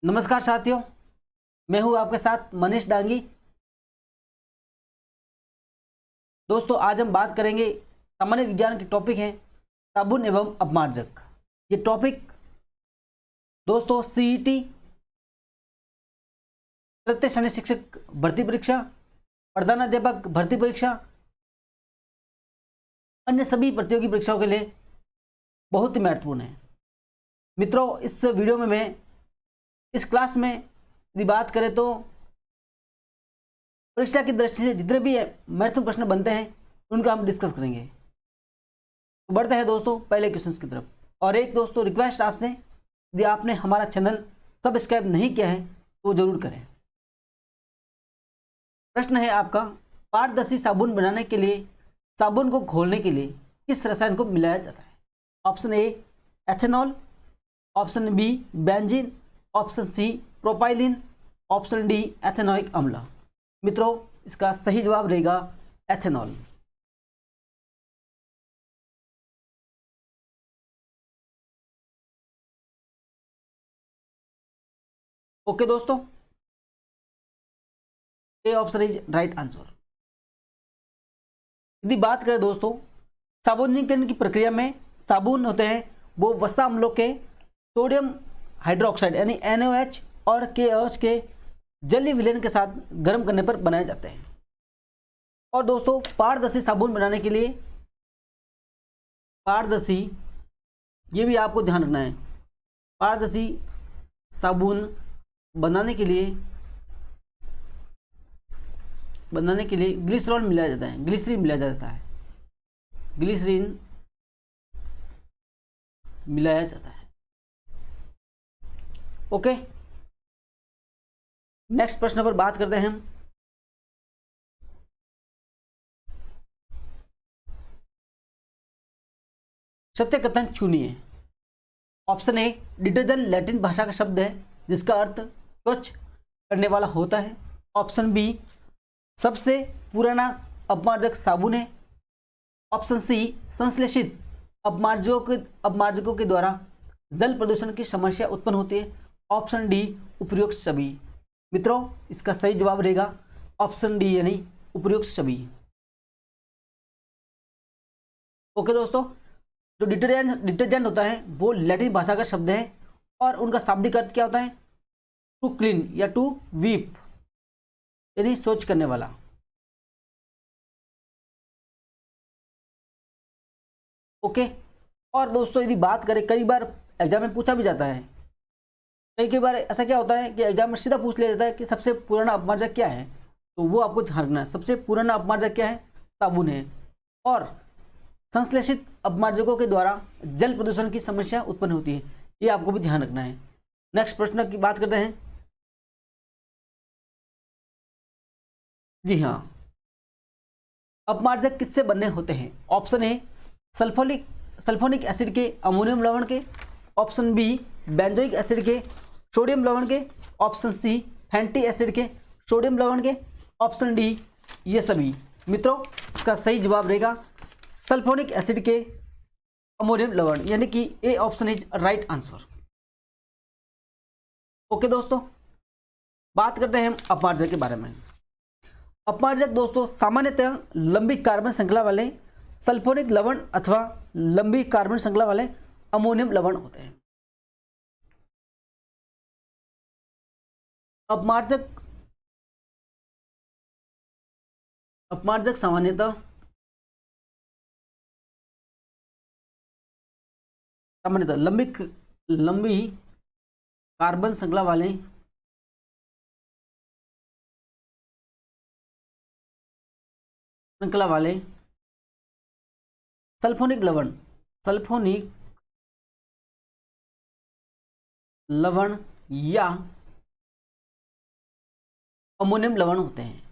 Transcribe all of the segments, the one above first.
नमस्कार साथियों, मैं हूं आपके साथ मनीष डांगी। दोस्तों, आज हम बात करेंगे सामान्य विज्ञान के टॉपिक हैं साबुन एवं अपमार्जक। ये टॉपिक दोस्तों सीईटी, तृतीय श्रेणी शिक्षक भर्ती परीक्षा, प्रधानाध्यापक भर्ती परीक्षा, अन्य सभी प्रतियोगी परीक्षाओं के लिए बहुत ही महत्वपूर्ण है। मित्रों, इस वीडियो में मैं इस क्लास में यदि बात करें तो परीक्षा की दृष्टि से जितने भी महत्वपूर्ण प्रश्न बनते हैं उनका हम डिस्कस करेंगे। तो बढ़ते हैं दोस्तों पहले क्वेश्चन की तरफ। और एक दोस्तों रिक्वेस्ट आपसे, यदि आपने हमारा चैनल सब्सक्राइब नहीं किया है तो जरूर करें। प्रश्न है आपका, पारदर्शी साबुन बनाने के लिए साबुन को घोलने के लिए किस रसायन को मिलाया जाता है? Option A ethanol, option B benzene, option C propylene, option D ethanoic अम्ल। मित्रों, इसका सही जवाब रहेगा एथेनॉल। ओके दोस्तों, A option is right answer. यदि बात करें दोस्तों साबुनीकरण की प्रक्रिया में, साबुन होते हैं वो वसा अम्लों के सोडियम हाइड्रोक्साइड यानी NaOH और KOH के जलीय विलयन के साथ गर्म करने पर बनाए जाते हैं। और दोस्तों पारदर्शी साबुन बनाने के लिए, पारदर्शी, ये भी आपको ध्यान रखना है, पारदर्शी साबुन बनाने के लिए ग्लिसरॉल मिलाया जाता है, ग्लिसरीन मिलाया जाता है, ग्लिसरीन मिलाया जाता है। ओके, नेक्स्ट प्रश्न पर बात करते हैं हम। सत्य कथन चुनिए। ऑप्शन ए डिटर्जेंट लैटिन भाषा का शब्द है जिसका अर्थ स्वच्छ करने वाला होता है। ऑप्शन बी सबसे पुराना अपमार्जक साबुन है। ऑप्शन सी संश्लेषित अपमार्जकों के द्वारा जल प्रदूषण की समस्या उत्पन्न होती है। ऑप्शन डी उपयुक्त सभी। मित्रों, इसका सही जवाब रहेगा ऑप्शन डी यानी उपयुक्त सभी। ओके दोस्तों, जो डिटर्जेंट होता है वो लैटिन भाषा का शब्द है और उनका शाब्दिक अर्थ क्या होता है? टू क्लीन या टू वीप यानी स्वच्छ करने वाला। ओके, और दोस्तों यदि बात करें, कई बार एग्जाम में पूछा भी जाता है, कई बार ऐसा क्या होता है कि एग्जाम में सीधा पूछ लिया जाता है कि सबसे पुराना अपमार्जक क्या है, तो वो आपको ध्यान रखना है। सबसे पुराना अपमार्जक क्या है? साबुन है। और संश्लेषित अपमार्जकों के द्वारा जल प्रदूषण की समस्या उत्पन्न होती है, ये आपको भी ध्यान रखना है। नेक्स्ट प्रश्न की बात करते हैं। जी हाँ, अपमार्जक किससे बनने होते हैं? ऑप्शन ए सल्फोनिक एसिड के, अमोनियम लवण के। ऑप्शन बी बेंजोइक एसिड के, सोडियम लवण के। ऑप्शन सी फैटी एसिड के, सोडियम लवण के। ऑप्शन डी ये सभी। मित्रों, इसका सही जवाब रहेगा सल्फोनिक एसिड के, अमोनियम लवण, यानी कि ए option is right answer. Okay दोस्तों, बात करते हैं हम अपमार्जक के बारे में। अपमार्जक दोस्तों सामान्यतः लंबी कार्बन श्रृंखला वाले सल्फोनिक लवण अथवा लंबी कार्बन श्रृंखला वाले अमोनियम लवण होते हैं। अपमार्जक सामान्यतः लंबी कार्बन श्रृंखला वाले सल्फोनिक लवण या अमोनियम लवण होते हैं,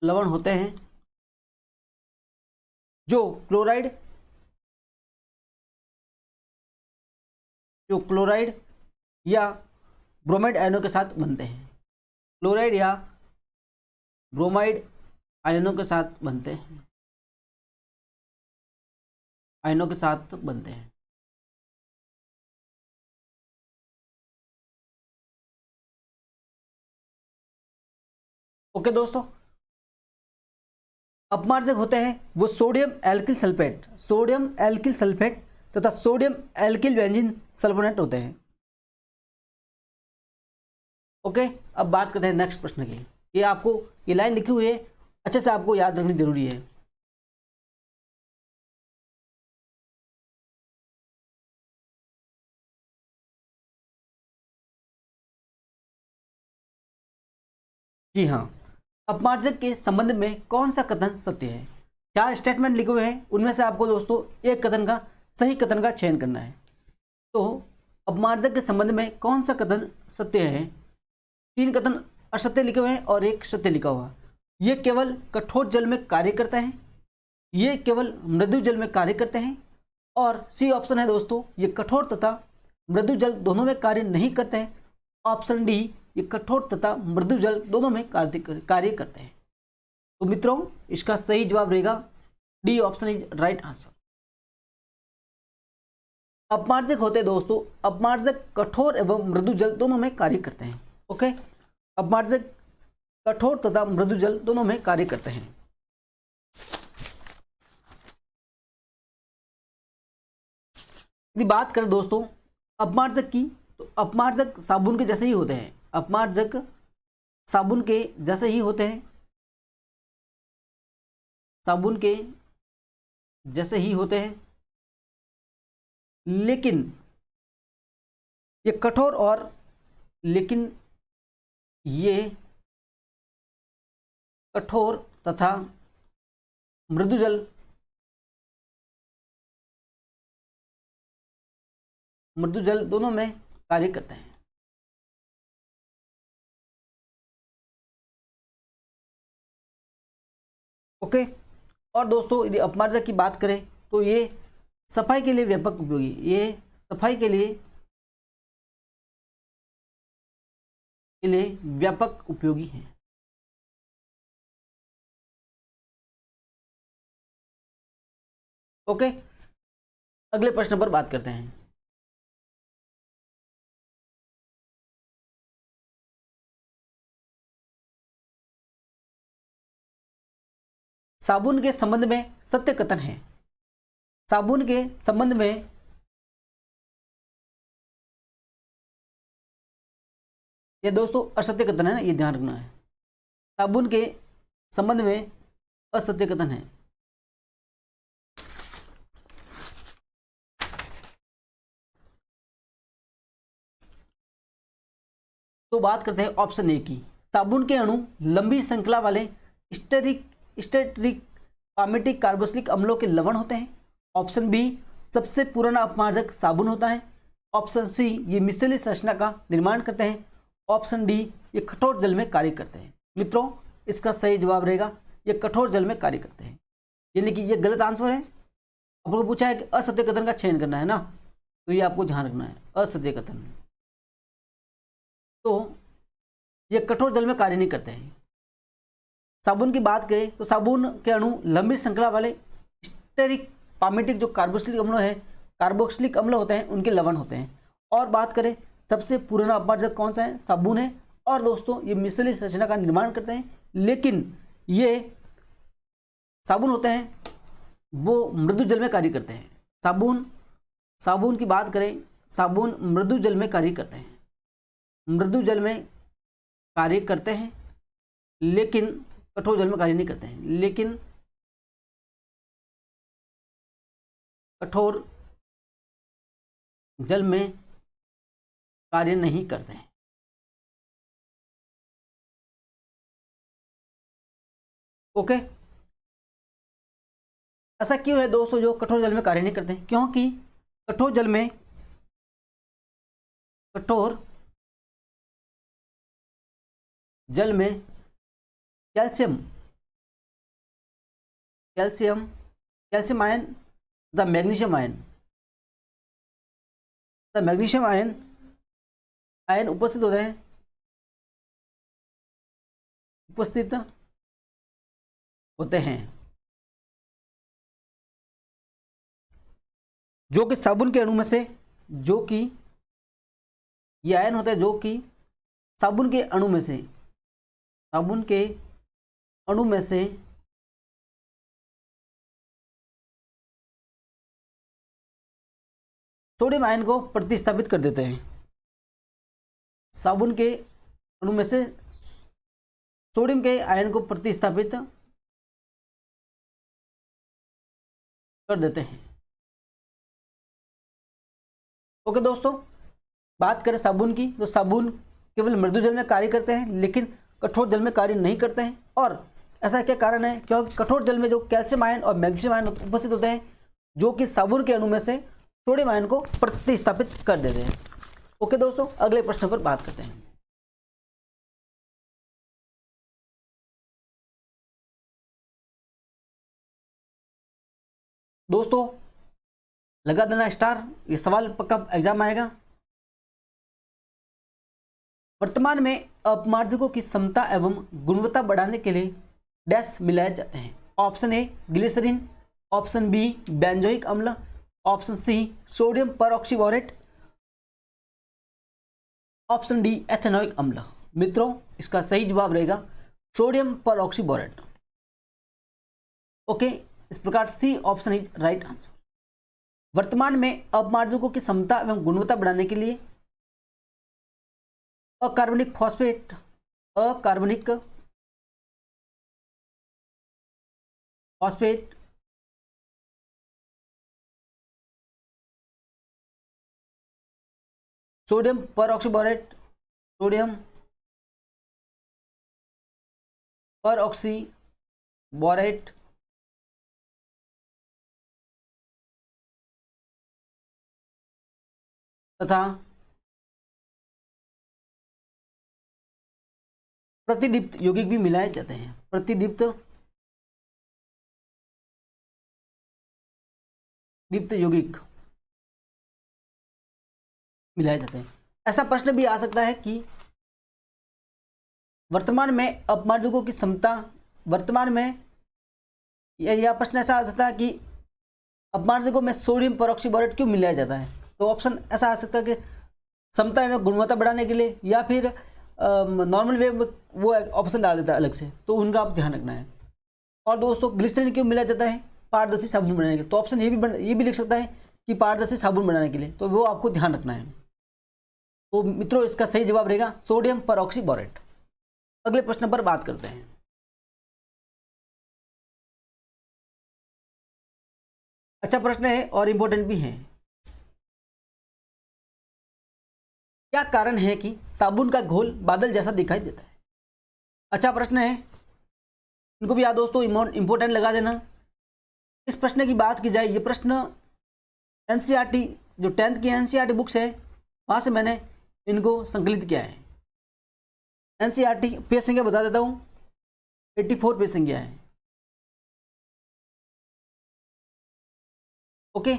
लवण होते हैं जो क्लोराइड या ब्रोमाइड आयनों के साथ बनते हैं। क्लोराइड या ब्रोमाइड आयनों के साथ बनते हैं। आयनों के साथ बनते हैं। ओके दोस्तों, अपमार्जक होते हैं वो sodium alkyl sulphate, sodium alkyl sulphate तथा सोडियम एल्किल बेंजीन सल्फोनेट होते हैं। ओके, अब बात करते हैं नेक्स्ट प्रश्न की। ये आपको, ये लाइन लिखी हुई है, अच्छे से आपको याद रखनी जरूरी है। जी हाँ, अपमार्जक के संबंध में कौन सा कथन सत्य है? 4 स्टेटमेंट लिखे हुए हैं, उनमें से आपको दोस्तों एक कथन का, सही कथन का चयन करना है। तो अपमार्जक के संबंध में कौन सा कथन सत्य है? 3 कथन असत्य लिखे हुए हैं और एक सत्य लिखा हुआ। ये केवल कठोर जल में कार्य करता है, ये केवल मृदु जल में कार्य करते हैं, और सी ऑप्शन है दोस्तों, ये कठोर तथा मृदु जल दोनों में कार्य नहीं करते हैं। ऑप्शन डी, ये कठोर तथा मृदु जल दोनों में कार्य करते हैं। तो मित्रों, इसका सही जवाब रहेगा D option is right answer. अपमार्जक होते हैं दोस्तों, अपमार्जक कठोर एवं मृदु जल दोनों में कार्य करते हैं। ओके, अपमार्जक कठोर तथा मृदु जल दोनों में कार्य करते हैं। यदि बात करें दोस्तों अपमार्जक की, तो अपमार्जक साबुन के जैसे ही होते हैं, अपमार्जक साबुन के जैसे ही होते हैं, साबुन के जैसे ही होते हैं, लेकिन ये कठोर और, लेकिन ये कठोर तथा मृदु जल, मृदु जल दोनों में कार्य करते हैं। ओके, और दोस्तों यदि अपमार्जक की बात करें तो ये सफाई के लिए व्यापक उपयोगी, ये सफाई के लिए व्यापक उपयोगी है। ओके, अगले प्रश्न पर बात करते हैं। साबुन के संबंध में सत्य कथन है, साबुन के संबंध में ये दोस्तों असत्य कथन है ना, ये ध्यान रखना है। साबुन के संबंध में असत्य कथन है। तो बात करते हैं ऑप्शन ए की। साबुन के अणु लंबी श्रृंखला वाले स्टेरिक पामेटिक कार्बोक्सिलिक अम्लों के लवण होते हैं। ऑप्शन बी, सबसे पुराना अपमार्जक साबुन होता है। ऑप्शन सी, ये मिश्रित संरचना का निर्माण करते हैं। ऑप्शन डी, ये कठोर जल में कार्य करते हैं। मित्रों, इसका सही जवाब रहेगा ये कठोर जल में कार्य करते हैं, यानी कि ये गलत आंसर है। आपको पूछा है कि असत्य कथन का चयन करना है ना, तो ये आपको ध्यान रखना है, असत्य कथन। तो ये कठोर जल में कार्य नहीं करते हैं। साबुन की बात करें तो साबुन के अणु लंबी श्रृंखला वाले स्टेरिक पामेटिक जो कार्बोक्सिलिक अम्ल है, कार्बोक्सिलिक अम्ल होते हैं, उनके लवण होते हैं। और बात करें सबसे पुराना अपमार्जक कौन सा है, साबुन है। और दोस्तों ये मिश्रित संरचना का निर्माण करते हैं, लेकिन ये साबुन होते हैं वो मृदु जल में कार्य करते हैं। साबुन की बात करें, साबुन मृदु जल में कार्य करते हैं, मृदु जल में कार्य करते हैं, लेकिन कठोर जल में कार्य नहीं करते हैं, लेकिन कठोर जल में कार्य नहीं करते हैं। ओके, ऐसा क्यों है दोस्तों जो कठोर जल में कार्य नहीं करते हैं? क्योंकि कठोर जल में calcium calcium ion the magnesium ion उपस्थित होते हैं, उपस्थित होते हैं। जो कि साबुन के अणु में से, जो कि ये आयन होता है जो कि साबुन के अणु में से, साबुन के अणु में से सोडियम आयन को प्रतिस्थापित कर देते हैं। साबुन के अणु में से सोडियम के आयन को प्रतिस्थापित कर देते हैं। ओके दोस्तों, बात करें साबुन की, तो साबुन केवल मृदु जल में कार्य करते हैं लेकिन कठोर जल में कार्य नहीं करते हैं। और ऐसा क्या कारण है? क्योंकि कठोर जल में जो कैल्शियम आयन और मैग्नीशियम आयन उपस्थित होते हैं, जो कि साबुन के अणु में से सोडियम आयन को प्रतिस्थापित कर देते हैं। ओके दोस्तों, अगले प्रश्न पर बात करते हैं। दोस्तों लगा देना स्टार, ये सवाल पक्का एग्जाम आएगा। वर्तमान में अपमार्जकों की क्षमता एवं गुणवत्ता बढ़ाने के लिए डैश मिलाए जाते हैं। Option A glycerine, option B benzoic अम्ल, option C sodium peroxyborate, option D ethanoic अम्ल। मित्रों इसका सही जवाब रहेगा सोडियम परऑक्सीबोरेट। ओके, इस प्रकार C option is right answer. वर्तमान में अपमार्जकों की क्षमता एवं गुणवत्ता बढ़ाने के लिए अकार्बनिक फॉस्फेट, अकार्बनिक फॉस्फेट, सोडियम परऑक्सीबोरेट, सोडियम परऑक्सीबोरेट तथा प्रतिदीप्त यौगिक भी मिलाए जाते हैं। प्रतिदीप्त यौगिक मिलाए जाते हैं। ऐसा प्रश्न भी आ सकता है कि वर्तमान में अपमार्जकों की क्षमता, वर्तमान में यह प्रश्न ऐसा आ सकता है कि अपमार्जकों में सोडियम परऑक्सीबोरेट क्यों मिलाया जाता है। तो ऑप्शन ऐसा आ सकता है कि क्षमता एवं गुणवत्ता बढ़ाने के लिए, या फिर नॉर्मल वे वो ऑप्शन डाल देता है अलग से, तो उनका आप ध्यान रखना है। और दोस्तों ग्लिसरीन क्यों मिलाया जाता है? पारदर्शी साबुन बनाने के लिए। तो ऑप्शन ये भी लिख सकता है कि पारदर्शी साबुन बनाने के लिए, तो वो आपको ध्यान रखना है। तो मित्रों इसका सही जवाब रहेगा सोडियम परऑक्सीबोरेट। अगले प्रश्न पर बात करते हैं। अच्छा प्रश्न है और इंपॉर्टेंट भी है। क्या कारण है कि साबुन का घोल बादल जैसा दिखाई देता है? अच्छा प्रश्न है, इनको भी याद दोस्तों इंपॉर्टेंट लगा देना। इस प्रश्न की बात की जाए, ये प्रश्न एनसीईआरटी जो 10th की एनसीईआरटी बुक्स है वहां से मैंने इनको संकलित किया है। एनसीईआरटी पेज संख्या बता देता हूं, 84 पेज संख्या है। ओके,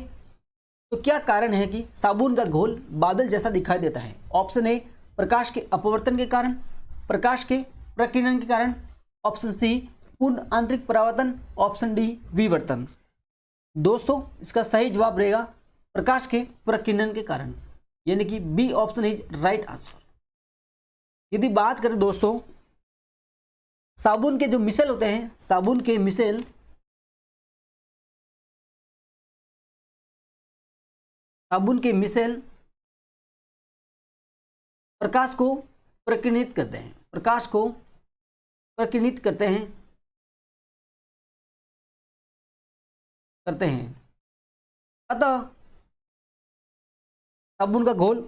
तो क्या कारण है कि साबुन का घोल बादल जैसा दिखाई देता है? ऑप्शन ए प्रकाश के अपवर्तन के कारण, प्रकाश के प्रकीर्णन के कारण, ऑप्शन सी पूर्ण आंतरिक परावर्तन, ऑप्शन डी विवर्तन। दोस्तों इसका सही जवाब रहेगा प्रकाश के प्रकीर्णन के कारण, यानी कि B option is right answer. यदि बात करें दोस्तों साबुन के जो मिसेल होते हैं, साबुन के मिसेल प्रकाश को प्रकीर्णित करते हैं, प्रकाश को प्रकीर्णित करते हैं अतः साबुन का घोल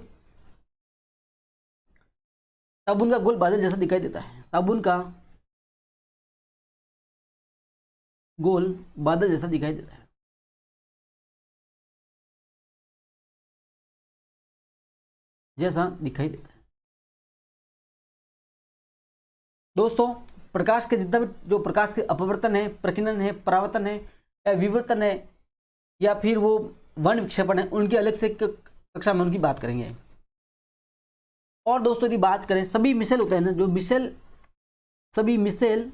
बादल जैसा दिखाई देता है। साबुन का घोल बादल जैसा दिखाई देता है। दोस्तों प्रकाश के जितना भी जो प्रकाश के अपवर्तन है, प्रकीर्णन है, परावर्तन है या विवर्तन है या फिर वो वर्ण विक्षेपण है, उनकी अलग से कक्षा में उनकी बात करेंगे। और दोस्तों यदि बात करें सभी मिसेल होते हैं ना, जो मिसेल सभी मिसेल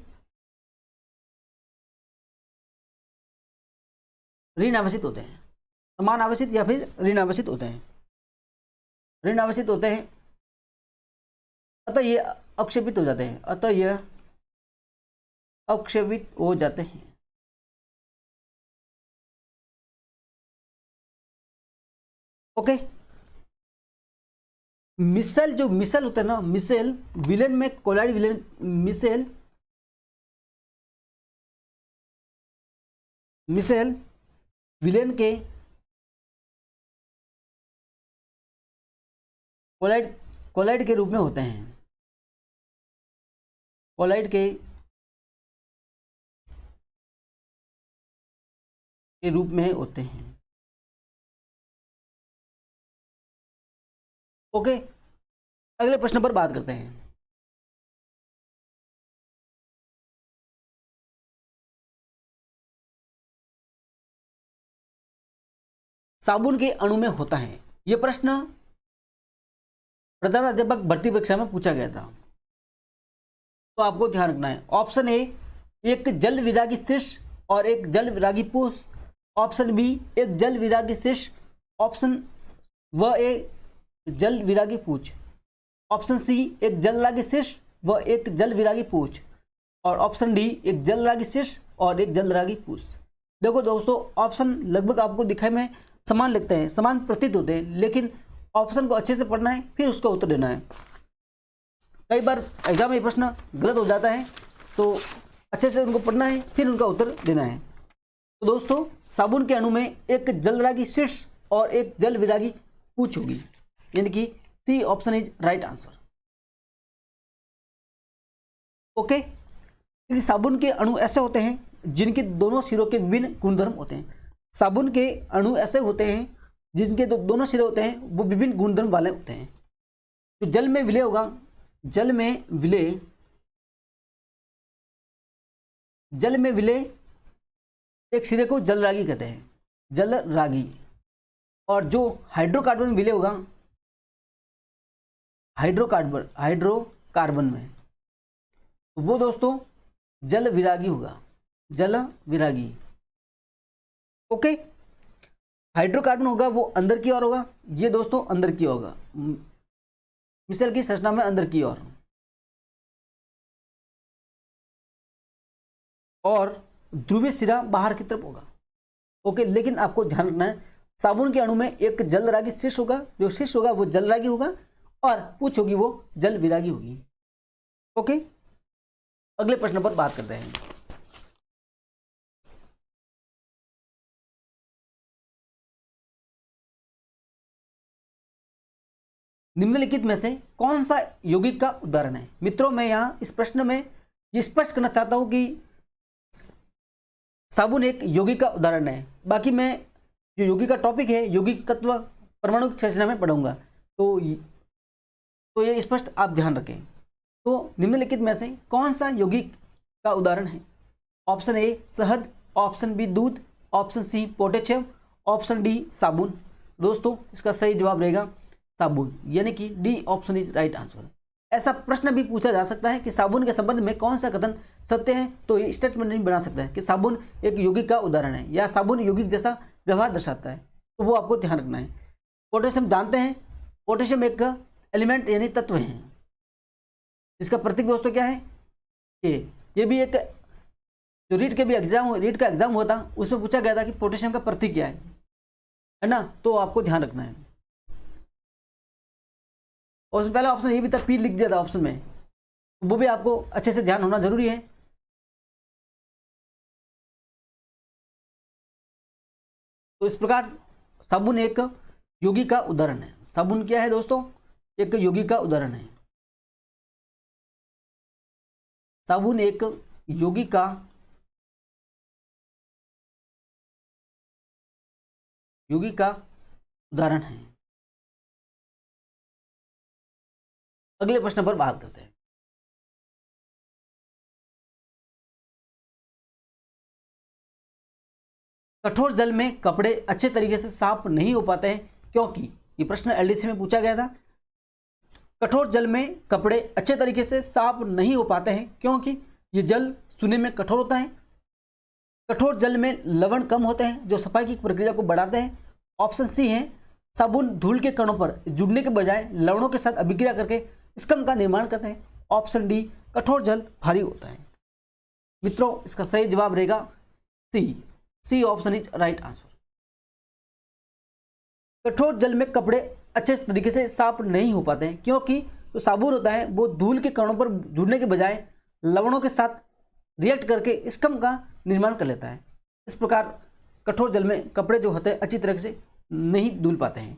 ऋण आवेशित होते हैं। समान आवेशित या फिर ऋण आवेशित होते हैं, ऋण आवेशित होते हैं, अतः ये अक्षेपित हो जाते हैं, अतः यह अक्षेपित हो जाते हैं। ओके, मिसेल, जो मिसेल होते हैं ना, मिसेल विलेन में कोलाइड विलेन, मिसेल विलेन के कोलाइड के रूप में होते हैं, कोलाइड के रूप में होते हैं। ओके, अगले प्रश्न पर बात करते हैं। साबुन के अणु में होता है, यह प्रश्न प्रधानाध्यापक भर्ती परीक्षा में पूछा गया था, तो आपको ध्यान रखना है। ऑप्शन ए, एक जल विरागी शीर्ष और एक जल विरागी पूष। ऑप्शन बी, एक जल विरागी शीर्ष, ऑप्शन व ए जल विरागी पूछ। ऑप्शन सी, एक जल विरागी शीर्ष व एक जल विरागी पूछ। और ऑप्शन डी, एक जल विरागी शीर्ष और एक जल विरागी पूछ। देखो दोस्तों, ऑप्शन लगभग आपको दिखाई में समान लगते हैं, समान प्रतीत होते हैं, लेकिन ऑप्शन को अच्छे से पढ़ना है, फिर उसका उत्तर देना है। कई बार एग्जाम में प्रश्न गलत हो जाता है, तो अच्छे से उनको पढ़ना है, फिर उनका उत्तर देना है। तो दोस्तों, साबुन के अणु में एक जल विरागी शीर्ष और एक जल विरागी पूछ होगी, यानी कि C option is right answer. Okay, यदि साबुन के अणु ऐसे होते हैं जिनके दोनों सिरों के विभिन्न गुणधर्म होते हैं, साबुन के अणु ऐसे होते हैं जिनके दोनों सिरे होते हैं वो विभिन्न गुणधर्म वाले होते हैं। तो जल में विलय होगा, जल में विलय एक सिरे को जल रागी कहते हैं, जल रागी। और जो हाइड्रोकार्बन विलय होगा, हाइड्रोकार्बन में, तो वो दोस्तों जल विरागी होगा, जल विरागी। ओके, हाइड्रोकार्बन होगा वो अंदर की ओर होगा, ये दोस्तों अंदर की होगा, मिसेल की संरचना में अंदर की ओर। और ध्रुवीय सिरा बाहर की तरफ होगा। ओके, लेकिन आपको ध्यान रखना है, साबुन के अणु में एक जल रागी शीर्ष होगा, जो शीर्ष होगा वो जल रागी होगा, और पूछ होगी वो जल विरागी होगी। ओके, अगले प्रश्न पर बात करते हैं। निम्नलिखित में से कौन सा यौगिक का उदाहरण है? मित्रों, मैं यहाँ इस प्रश्न में ये स्पष्ट करना चाहता हूं कि साबुन एक यौगिक का उदाहरण है। बाकी मैं जो यौगिक का टॉपिक है, यौगिक तत्व परमाणु संरचना में पढ़ूंगा, तो ये स्पष्ट आप ध्यान रखें। तो निम्नलिखित में से कौन सा यौगिक का उदाहरण है? ऑप्शन ए शहद, ऑप्शन बी दूध, option C potassium, option D साबुन। दोस्तों, इसका सही जवाब रहेगा साबुन, यानी कि D option is right answer. ऐसा प्रश्न भी पूछा जा सकता है कि साबुन के संबंध में कौन सा कथन सत्य है, तो ये स्टेटमेंट नहीं बना सकता है कि साबुन एक यौगिक का उदाहरण है या साबुन यौगिक जैसा व्यवहार दर्शाता है, तो वो आपको ध्यान रखना है। पोटेशियम जानते हैं, पोटेशियम एक एलिमेंट यानी तत्व है, इसका प्रतीक दोस्तों क्या है? ये भी एक जो रीट का एग्जाम हुआ था, उसमें पूछा गया था कि पोटेशियम का प्रतीक क्या है ना, तो आपको ध्यान रखना है। और उसमें पहला ऑप्शन ये भी था, पी लिख दिया था ऑप्शन में, वो भी आपको अच्छे से ध्यान होना जरूरी है। तो इस प्रकार साबुन एक यौगिक का उदाहरण है। साबुन क्या है दोस्तों? एक यौगिक का उदाहरण है। साबुन एक यौगिक का उदाहरण है। अगले प्रश्न पर बात करते हैं। कठोर जल में कपड़े अच्छे तरीके से साफ नहीं हो पाते हैं, क्योंकि ये प्रश्न एलडीसी में पूछा गया था। कठोर जल में कपड़े अच्छे तरीके से साफ नहीं हो पाते हैं क्योंकि ये जल सूने में कठोर होता है। कठोर जल में लवण कम होते हैं जो सफाई की प्रक्रिया को बढ़ाते हैं, ऑप्शन सी है साबुन धूल के कणों पर जुड़ने के बजाय लवणों के साथ अभिक्रिया करके स्कम का निर्माण करते हैं। ऑप्शन डी कठोर जल भारी होता है। मित्रों इसका सही जवाब रहेगा C option is right answer. कठोर जल में कपड़े अच्छे तरीके से साफ नहीं हो पाते हैं क्योंकि जो साबुन होता है वो धूल के कणों पर जुड़ने के बजाय लवणों के साथ रिएक्ट करके स्कम का निर्माण कर लेता है। इस प्रकार कठोर जल में कपड़े जो होते हैं अच्छी तरह से नहीं धुल पाते हैं।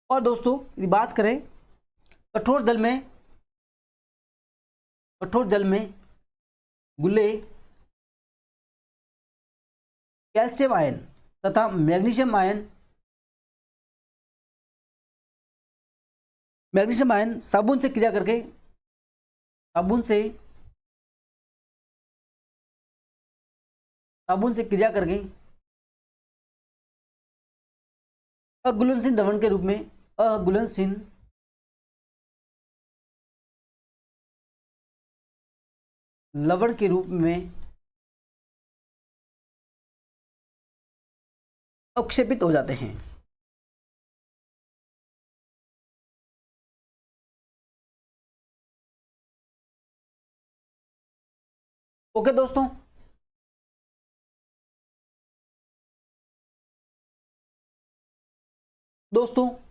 और दोस्तों यदि बात करें कठोर जल में गुल्ले कैल्शियम आयन तथा मैग्नीशियम आयन साबुन से क्रिया करके अघुलनशील लवण के रूप में अवक्षेपित हो जाते हैं। ओके दोस्तों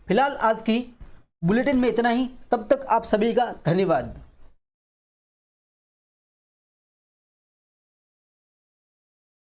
फिलहाल आज की बुलेटिन में इतना ही। तब तक आप सभी का धन्यवाद।